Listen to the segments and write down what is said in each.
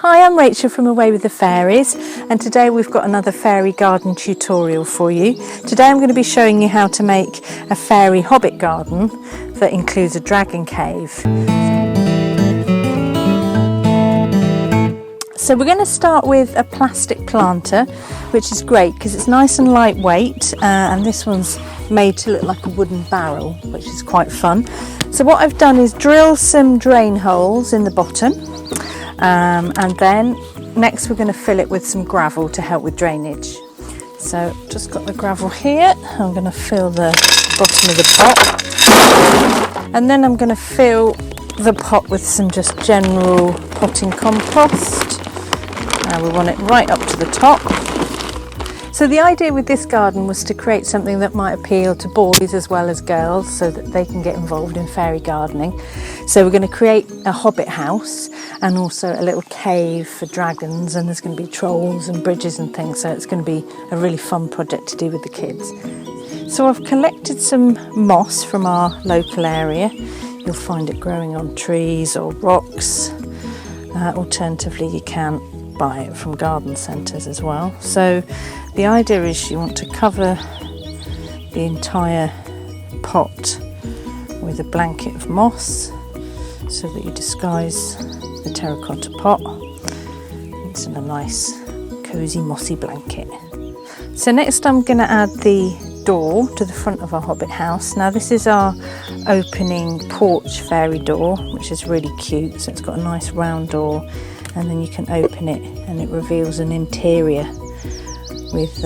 Hi, I'm Rachel from Away with the Fairies, and today we've got another fairy garden tutorial for you. Today I'm going to be showing you how to make a fairy hobbit garden that includes a dragon cave. So we're going to start with a plastic planter, which is great because it's nice and lightweight, and this one's made to look like a wooden barrel, which is quite fun. So what I've done is drill some drain holes in the bottom, and then next we're going to fill it with some gravel to help with drainage. So just got the gravel here. I'm going to fill the bottom of the pot, and then I'm going to fill the pot with some just general potting compost. We want it right up to the top. So the idea with this garden was to create something that might appeal to boys as well as girls so that they can get involved in fairy gardening. So we're going to create a hobbit house and also a little cave for dragons, and there's going to be trolls and bridges and things, so it's going to be a really fun project to do with the kids. So I've collected some moss from our local area. You'll find it growing on trees or rocks. Alternatively, you can buy it from garden centres as well. So the idea is you want to cover the entire pot with a blanket of moss so that you disguise the terracotta pot. It's in a nice cosy mossy blanket. So next I'm going to add the door to the front of our hobbit house. Now this is our opening porch fairy door, which is really cute. So it's got a nice round door, and then you can open it and it reveals an interior with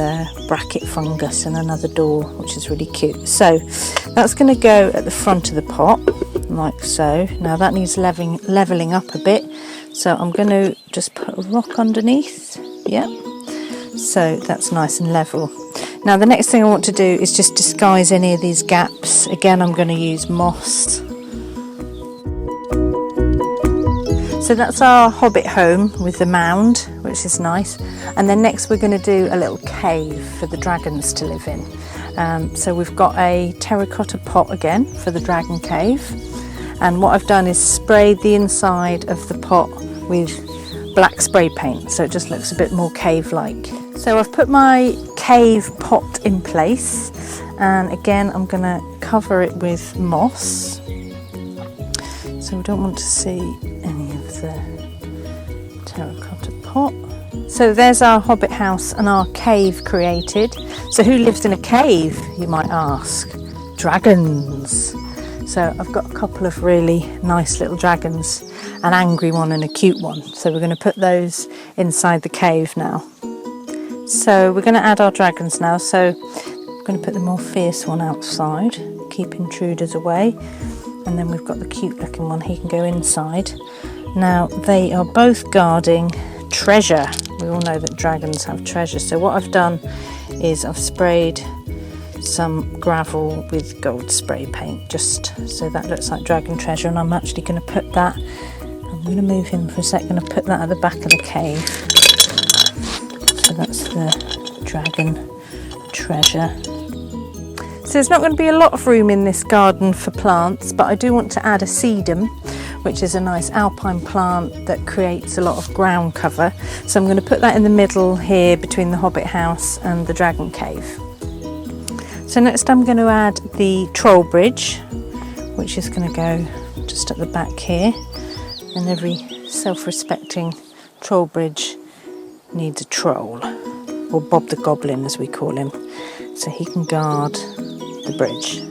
bracket fungus and another door, which is really cute. So that's going to go at the front of the pot like so. Now that needs leveling up a bit, so I'm going to just put a rock underneath. Yeah, so that's nice and level. Now the next thing I want to do is just disguise any of these gaps. Again, I'm going to use moss. So that's our hobbit home with the mound, which is nice. And then next we're going to do a little cave for the dragons to live in. So we've got a terracotta pot again for the dragon cave. And what I've done is sprayed the inside of the pot with black spray paint, so it just looks a bit more cave-like. So I've put my cave pot in place, and again I'm going to cover it with moss. So we don't want to see any of the terracotta pot. So there's our hobbit house and our cave created. So who lives in a cave, you might ask? Dragons. So I've got a couple of really nice little dragons, an angry one and a cute one. So we're going to put those inside the cave now. So we're going to add our dragons now. So I'm going to put the more fierce one outside, keep intruders away. And then we've got the cute looking one, he can go inside. Now they are both guarding treasure. We all know that dragons have treasure. So what I've done is I've sprayed some gravel with gold spray paint, just so that looks like dragon treasure, and I'm actually going to put that, I'm going to move him for a second, I'm going to put that at the back of the cave. So that's the dragon treasure. So there's not going to be a lot of room in this garden for plants, but I do want to add a sedum, which is a nice alpine plant that creates a lot of ground cover. So I'm going to put that in the middle here between the hobbit house and the dragon cave. So next I'm going to add the troll bridge, which is going to go just at the back here, and every self-respecting troll bridge needs a troll, or Bob the Goblin as we call him, so he can guard the bridge.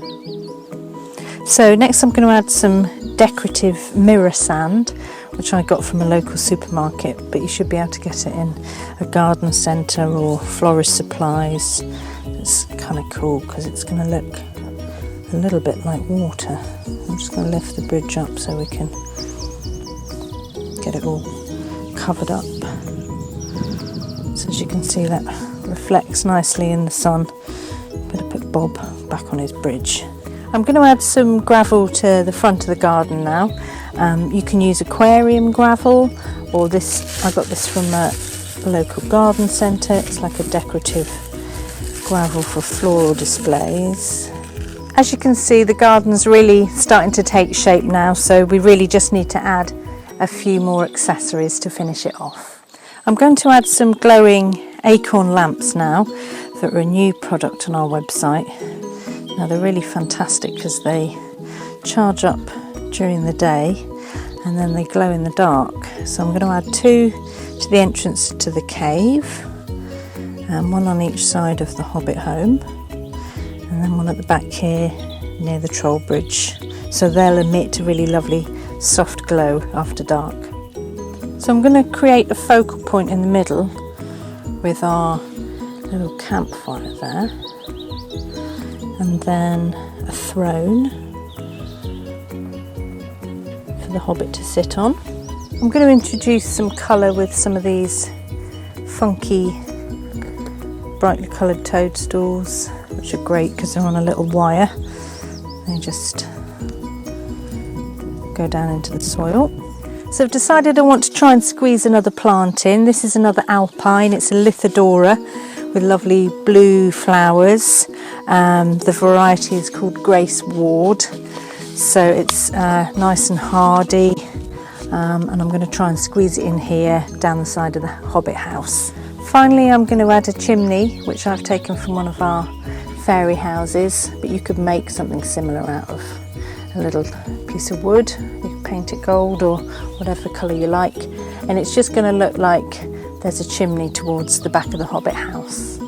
So next I'm going to add some decorative mirror sand, which I got from a local supermarket, but you should be able to get it in a garden centre or florist supplies. It's kind of cool because it's going to look a little bit like water. I'm just going to lift the bridge up so we can get it all covered up. So as you can see, that reflects nicely in the sun. Better put Bob back on his bridge. I'm going to add some gravel to the front of the garden now. You can use aquarium gravel, or this, I got this from a local garden centre. It's like a decorative gravel for floral displays. As you can see, the garden's really starting to take shape now, so we really just need to add a few more accessories to finish it off. I'm going to add some glowing acorn lamps now that are a new product on our website. Now they're really fantastic because they charge up during the day and then they glow in the dark. So I'm going to add 2 to the entrance to the cave, and 1 on each side of the hobbit home, and then 1 at the back here near the troll bridge. So they'll emit a really lovely soft glow after dark. So I'm going to create a focal point in the middle with our little campfire there, and then a throne for the hobbit to sit on. I'm going to introduce some colour with some of these funky brightly coloured toadstools, which are great because they're on a little wire. They just go down into the soil. So I've decided I want to try and squeeze another plant in. This is another alpine. It's a Lithodora with lovely blue flowers. The variety is called Grace Ward. So it's nice and hardy. And I'm going to try and squeeze it in here down the side of the hobbit house. Finally, I'm going to add a chimney, which I've taken from one of our fairy houses, but you could make something similar out of a little piece of wood. You can paint it gold or whatever colour you like, and it's just going to look like there's a chimney towards the back of the hobbit house.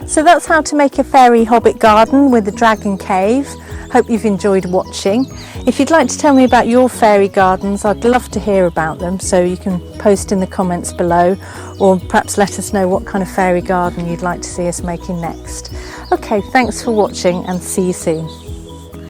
So that's how to make a fairy hobbit garden with a dragon cave. Hope you've enjoyed watching. If you'd like to tell me about your fairy gardens, I'd love to hear about them, so you can post in the comments below, or perhaps let us know what kind of fairy garden you'd like to see us making next. Okay, thanks for watching and see you soon.